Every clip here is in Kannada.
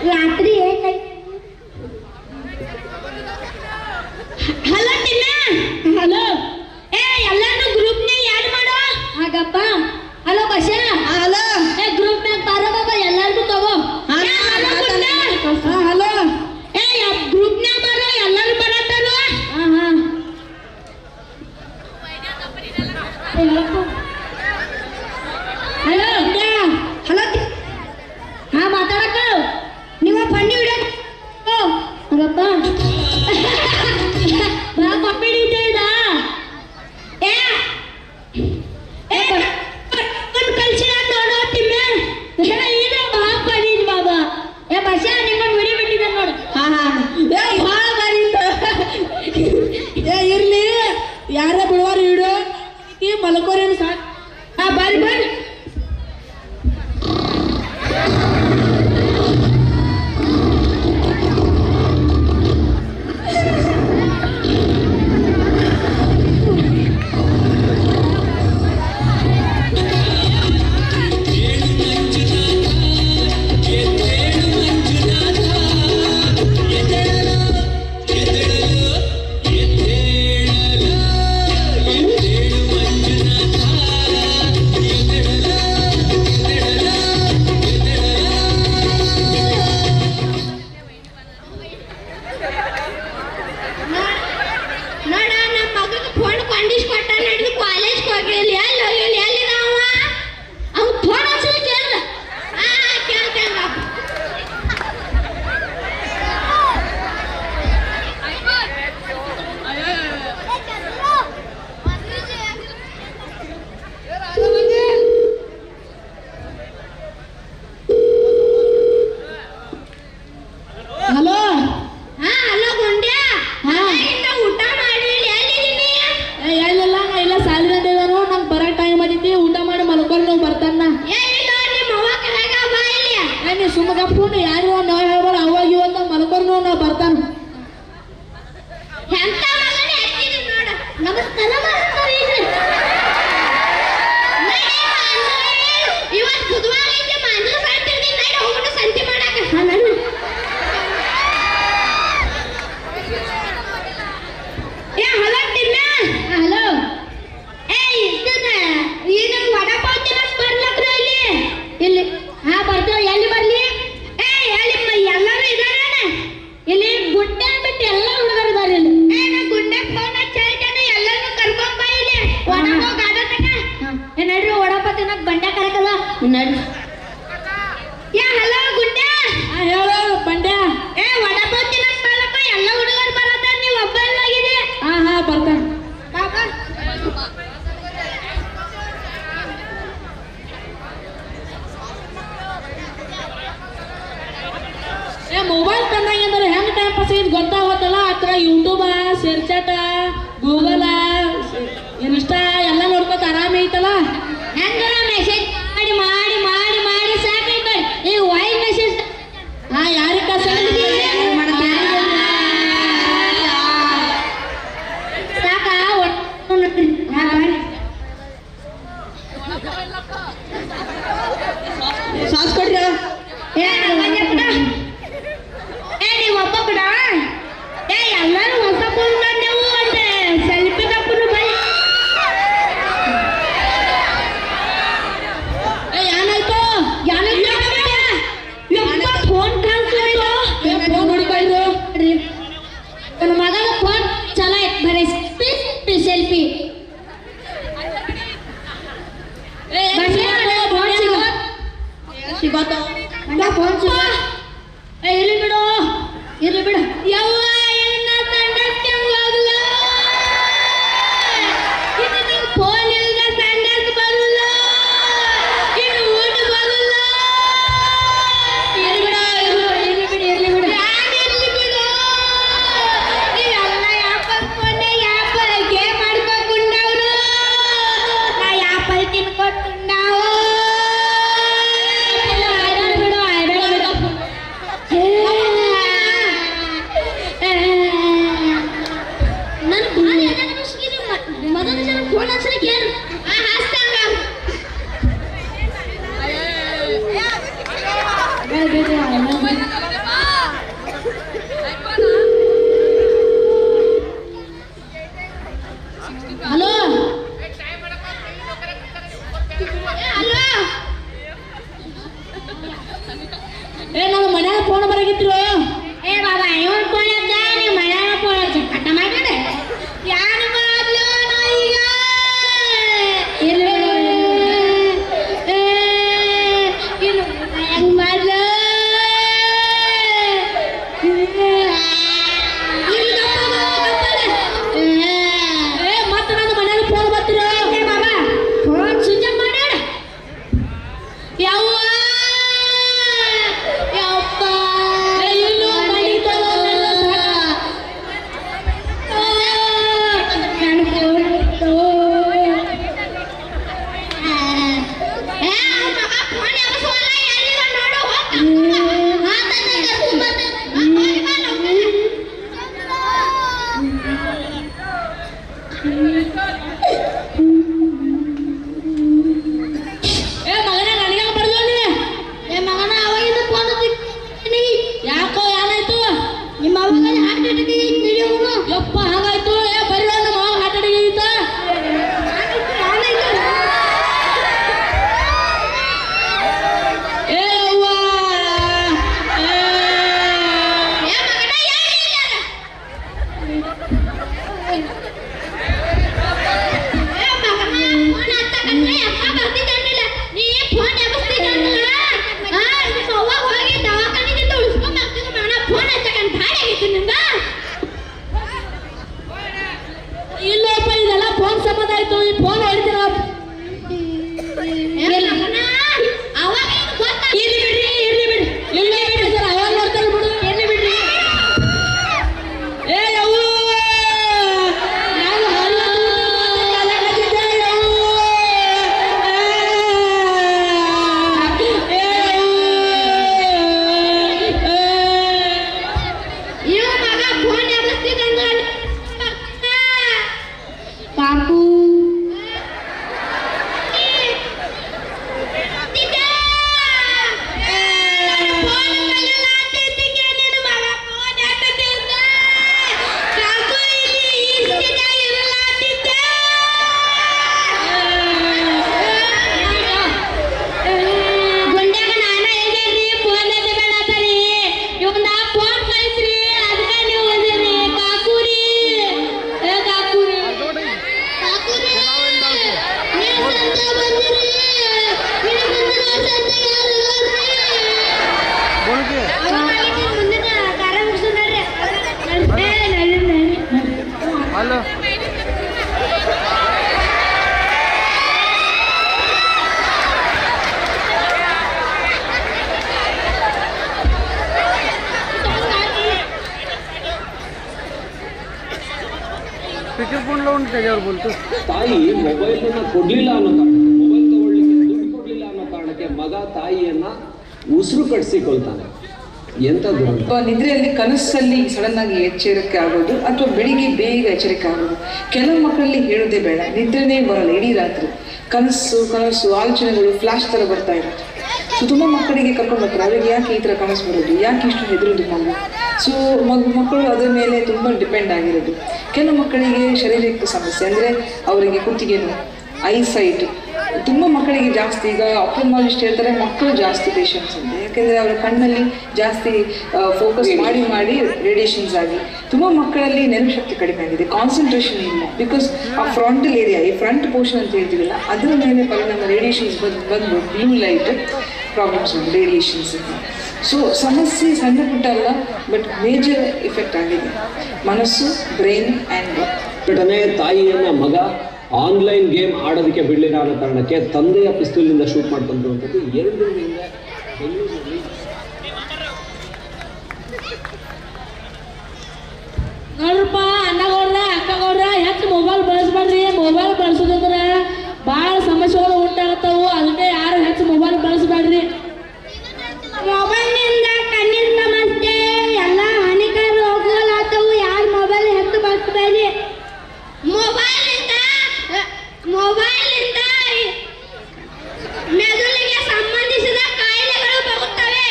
ರಾತ್ರಿ ಹಲೋ ತಿನ್ನ ಹಲೋ ಏ ಎಲ್ಲಾನು ಗ್ರೂಪ್ ನೇ ಯಾಡ್ ಮಾಡು ಹಾಗಪ್ಪ ಹಲೋ ಬಶ ಹಲೋ ಏ ಗ್ರೂಪ್ ನೇ ಬಾರೋ ಬಾಬಾ ಎಲ್ಲಾರ್ಗೂ ತಗೋ ಹಲೋ ಏ ಗ್ರೂಪ್ ನೇ ಬಾರೋ ಎಲ್ಲರೂ ಬರತಾರೋ ಹಾ ಹಲೋ ಹಲೋ ಹಾ ಮಾತಾಡಕ ನೀವು ಫಂಡಿ ವಿಡಿಯೋ ಹಾಗಪ್ಪ ಬಾ ಕಾಪಿ ಹಿಡಿತಾ ಏ ಏ ಒಂದು ಕಲ್ಸಿನ ನೋಡು ತಿಮ್ಮೆ ಇದು ಬಾ ಬರೀ ಬಾಬಾ ಏ ಬಶಾ ನಿಮ್ಮನ್ನ ವಿಡಿಯೋ ಬಿಟ್ಟಿದ್ದೆ ನೋಡು ಹಾ ಏ ಬಾ ಬರೀ ಏ ಇರ್ಲಿ ಯಾರ ಬಿಡುವಾರ ವಿಡಿಯೋ ಈ ಮಲಕೋರೇನು ಸಾಕು ಹಾ ಬರ್ರಿ ಬರ್ರಿ ಸುಮ್ಮಗಪ್ಪು ಯಾರು ನಾವು ಹೇಳ್ಬಾರ ಅವಾಗ ಇವತ್ತ ಮಲ್ಕೊರ್ನು ನಾವು ಬರ್ತಾನ ನಮಸ್ಕಾರ ಇವತ್ತು ಬುಧವಾರ ಐತೆ ಮಾಂದ್ರ ಸಾಯ್ತಿರ್ತೀನಿ ನೈಟ್ ಹೋಗ್ಬಿಟ್ಟು ಸಂತಿ ಮಾಡಾಕ ಏ ಹಲೋ ತಿನ್ನ ಹಲೋ ಏ ಈಗ ವಡಪಾವ್ ತಿನ್ನಕ್ ಬರ್ಲಕ್ರ ಇಲ್ಲಿ ಹಾ ಬರ್ತೇವೆ ಎಲ್ಲಿ ಬರ್ಲಿ ಏ ಎಲ್ಲಿ ಎಲ್ಲರೂ ಇದಾರೇನ ಇಲ್ಲಿ ಗುಡ್ಡ ಬಿಟ್ಟು ಎಲ್ಲ ಹುಡುಗರು ಇದಾರೆ ಇಲ್ಲಿ ಏ ನಾ ಗುಡ್ಡ ಫೋನ್ ಹಚ್ಚಾಯ್ತಾನೆ ಎಲ್ಲರೂ ಕರ್ಕೊಂಡ್ ಬಾ ಇಲ್ಲಿ ವಡಪಾವ್ ಗಾಡ ತಕ ಏ ನಡ್ರಿ ವಡಪಾವ್ ತಿನ್ನಕ್ ಬಂಡೆ ಕರಕಲ್ಲ ನಡ್ರಿ ಏ ಹಲೋ ಗುಡ್ಡ ಹೇಳು ಬಂಡೆ ಏ ವಡಪಾವ್ ತಿನ್ನಕ್ ಬರ್ಲಪ್ಪ ಎಲ್ಲ ಹುಡುಗರು ಬರತ್ತಾರ ನೀವು ಒಬ್ಬ ಎಲ್ಲಾಗಿದೆ ಹಾ ಬರ್ತಾನೆ ಬಾಬಾ ಏ ಮೊಬೈಲ್ ತಂದಾಗ ಅಂದ್ರೆ ಹೆಂಗ್ ಟೈಮ್ ಪಾಸ್ ಇದು ಗೊತ್ತಾಗೋತ್ತಲ್ಲ ಹತ್ರ ಯೂಟ್ಯೂಬ ಶೇರ್ಚಾಟ ಗೂಗಲ ಇನ್ಸ್ಟಾ ಎಲ್ಲ ನೋಡ್ಕೊತ ಆರಾಮ ಐತಲ್ಲ ಹೆಂಗ ಮೆಸೇಜ್ ಮಾಡಿ ಮಾಡಿ ಮಾಡಿ ಮಾಡಿ ಸಾಕೈತೆ ಈ ವಾಯ್ಸ್ ಮೆಸೇಜ್ ಹಾ ಯಾರಿಗ ಸಾಕ ಸಾಸ್ ಕೊಡ್ರಿ ಏ ನೀವು ಒಬ್ಬ ಬಿಡ ಏ ಎಲ್ಲರೂ ಹೊಸ ಫೋನ್ ತಂದೆವು ಅಂತೆ ಸೆಲ್ಫಿ ತಪ್ಪನು ಬೈ ಏನಾಯ್ತು ಫೋನ್ ಕಾಣಿಸ್ತು ಫೋನ್ ಹುಡುಕಾಯ್ತು ನನ್ನ ಮಗನ ಫೋನ್ ಚಲೋ ಐತ್ ಬರೀ ಸೆಲ್ಫಿ ಸಿಗೋತ ಫೋನ್ ಸಿಗೋ ಇರ್ಲಿ ಬಿಡು ಯವ್ವ ಏನ ಸಂಡಸ್ಗೆ ಹೋಗಲ್ಲ ಇದು ನಿಂಗೆ ಫೋನ್ ಇಲ್ದ ಸಂಡಸ್ ಬರಲ್ಲ ಇದು ಊಟ ಬರಲ್ಲ ಇರ್ಲಿ ಬಿಡು ನೀವೆಲ್ಲ ಯಾಪಲ್ ಫೋನ್ ಯಾಪಲ್ ಗೇಮ್ ಮಾಡ್ಕೊಂಡ್ರು ನಾ ಯಾಪಲ್ ತಿನ್ಕೊಟ್ಟು ನಾವು ತಾಯಿ ಮೊಬೈಲನ್ನು ಕೊಡಲಿಲ್ಲ ಅನ್ನೋ ಕಾರಣಕ್ಕೆ, ಮೊಬೈಲ್ ತಗೊಳ್ಳಿಕ್ಕೆ ದುಡ್ಡು ಕೊಡಲಿಲ್ಲ ಅನ್ನೋ ಕಾರಣಕ್ಕೆ ಮಗ ತಾಯಿಯನ್ನ ಉಸಿರು ಕಟ್ಟಿಸಿಕೊಳ್ತಾನೆ. ಎಂತ ದುರಂತ. ನಿದ್ರೆಯಲ್ಲಿ ಕನಸಲ್ಲಿ ಸಡನ್ ಆಗಿ ಎಚ್ಚರಿಕೆ ಆಗೋದು ಅಥವಾ ಬೆಳಿಗ್ಗೆ ಬೇಗ ಎಚ್ಚರಿಕೆ ಆಗೋದು. ಕೆಲವು ಮಕ್ಕಳಲ್ಲಿ ಹೇಳೋದೇ ಬೇಡ, ನಿದ್ರೆನೇ ಬರಲ್ಲ, ಇಡೀ ರಾತ್ರಿ ಕನಸು ಆಲೋಚನೆಗಳು ಫ್ಲಾಶ್ ಥರ ಬರ್ತಾ ಇರುತ್ತೆ. ಸೊ ತುಂಬ ಮಕ್ಕಳಿಗೆ ಕರ್ಕೊಂಡು ಬರ್ತಾರೆ, ಅವ್ರಿಗೆ ಯಾಕೆ ಈ ಥರ ಕನಸು ಬರೋದು, ಯಾಕೆ ಇಷ್ಟು ಹೆದರೋದು ಮಗು. ಸೊ ಮಕ್ಕಳು ಅದರ ಮೇಲೆ ತುಂಬ ಡಿಪೆಂಡ್ ಆಗಿರೋದು. ಕೆಲವು ಮಕ್ಕಳಿಗೆ ಶಾರೀರಿಕ ಸಮಸ್ಯೆ ಅಂದರೆ ಅವರಿಗೆ ಕುತ್ತಿಗೆ ನೋವು, ಐಸೈಟ್. ತುಂಬ ಮಕ್ಕಳಿಗೆ ಜಾಸ್ತಿ, ಈಗ ಆಪ್ಟಲ್ಮಾಲಜಿಸ್ಟ್ ಹೇಳ್ತಾರೆ ಮಕ್ಕಳು ಜಾಸ್ತಿ ಪೇಷಂಟ್ಸ್ ಅಂತ, ಯಾಕೆಂದರೆ ಅವರ ಕಣ್ಣಲ್ಲಿ ಜಾಸ್ತಿ ಫೋಕಸ್ ಮಾಡಿ ರೇಡಿಯೇಷನ್ಸ್ ಆಗಿ ತುಂಬ ಮಕ್ಕಳಲ್ಲಿ ನೆನಪು ಶಕ್ತಿ ಕಡಿಮೆ ಆಗಿದೆ, ಕಾನ್ಸಂಟ್ರೇಷನ್ ಇಲ್ಲ. ಬಿಕಾಸ್ ಆ ಫ್ರಂಟಲ್ ಏರಿಯಾ, ಈ ಫ್ರಂಟ್ ಪೋರ್ಷನ್ ಅಂತ ಹೇಳ್ತೀವಲ್ಲ, ಅದರ ಮೇಲೆ ಪರಿಣಾಮ ರೇಡಿಯೇಷನ್ಸ್ ಬಂದು ಬ್ಲೂ ಲೈಟ್ ಪ್ರಾಬ್ಲಮ್ಸ್ ಉಂಟು ರೇಡಿಯೇಷನ್ಸ್. ಸೊ ಸಮಸ್ಯೆ ಸಣ್ಣ ಪುಟ್ಟ ಅಲ್ಲ, ಬಟ್ ಮೇಜರ್ ಇಫೆಕ್ಟ್ ಆಗಿದೆ ಮನಸ್ಸು, ಬ್ರೈನ್ ಆ್ಯಂಡ್. ಘಟನೆ, ತಾಯಿಯನ್ನ ಮಗ ಆನ್ಲೈನ್ ಗೇಮ್ ಆಡೋದಕ್ಕೆ ಬಿಡಲಿಲ್ಲ ಅನ್ನೋ ಕಾರಣಕ್ಕೆ ತಂದೆಯ ಪಿಸ್ತೂಲಿನಿಂದ ಶೂಟ್ ಮಾಡ್ಕೊಂಡಂಥದ್ದು 2 ದಿನದಿಂದ ಬೆಂಗಳೂರಿನಲ್ಲಿ. ನೋಡ್ರಪ್ಪ ಅಣ್ಣಗೌಡ್ರ ಅಕ್ಕಗೌಡ್ರ ಹೆಚ್ಚು ಮೊಬೈಲ್ ಬಳಸ್ಬೇಡ್ರಿ. ಮೊಬೈಲ್ ಬಳಸೋದಂದ್ರೆ ಭಾಳ ಸಮಸ್ಯೆಗಳು ಉಂಟಾಗ್ತಾವು. ಅದಕ್ಕೆ ಯಾರು ಹೆಚ್ಚು ಮೊಬೈಲ್ ಬಳಸಬೇಡ್ರಿ. ಮೊಬೈಲ್ನಿಂದ ಕಣ್ಣಿನ ಸಮಸ್ಯೆ ಎಲ್ಲ ಹಾನಿಕಾರಿ ರೋಗಗಳಾಗ್ತಾವು. ಯಾರು ಮೊಬೈಲ್ ಹೆಚ್ಚು ಬಳಸಬೇಡಿ. ಮೊಬೈಲಿಂದ ಮೆದುಳಿಗೆ ಸಂಬಂಧಿಸಿದ ಕಾಯಿಲೆಗಳು ಬರುತ್ತವೆ.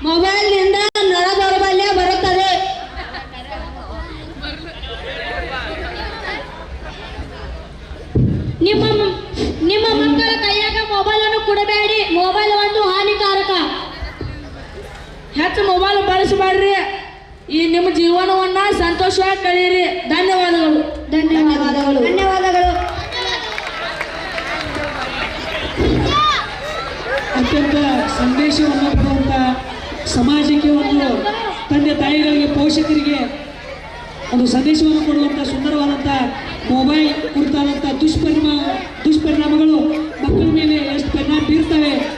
ಮೊಬೈಲ್ನಿಂದ ನರ ದೌರ್ಬಲ್ಯ ಬರುತ್ತದೆ. ನಿಮ್ಮ ಮಕ್ಕಳ ಕೈಯಾಗ ಮೊಬೈಲ್ ಅನ್ನು ಕೊಡಬೇಡಿ. ಮೊಬೈಲ್ ಒಂದು ಹಾನಿಕಾರಕ. ಹೆಚ್ಚು ಮೊಬೈಲ್ ಬಳಸಬೇಡ್ರಿ. ಈ ನಿಮ್ಮ ಜೀವನವನ್ನ ಸಂತೋಷವಾಗಿ ಕಳೀರಿ. ಧನ್ಯವಾದಗಳು. ಧನ್ಯವಾದಗಳು. ಧನ್ಯವಾದಗಳು. ಅತ್ಯಂತ ಸಂದೇಶವನ್ನು ಕೊಡುವಂಥ ಸಮಾಜಕ್ಕೆ, ಒಂದು ತಂದೆ ತಾಯಿಗಳಿಗೆ, ಪೋಷಕರಿಗೆ ಒಂದು ಸಂದೇಶವನ್ನು ಕೊಡುವಂಥ ಸುಂದರವಾದಂಥ ಮೊಬೈಲ್ ಕುರಿತಾದಂಥ ದುಷ್ಪರಿಣಾಮಗಳು ಮಕ್ಕಳ ಮೇಲೆ ಎಷ್ಟು ಪರಿಣಾಮ ಬೀರ್ತವೆ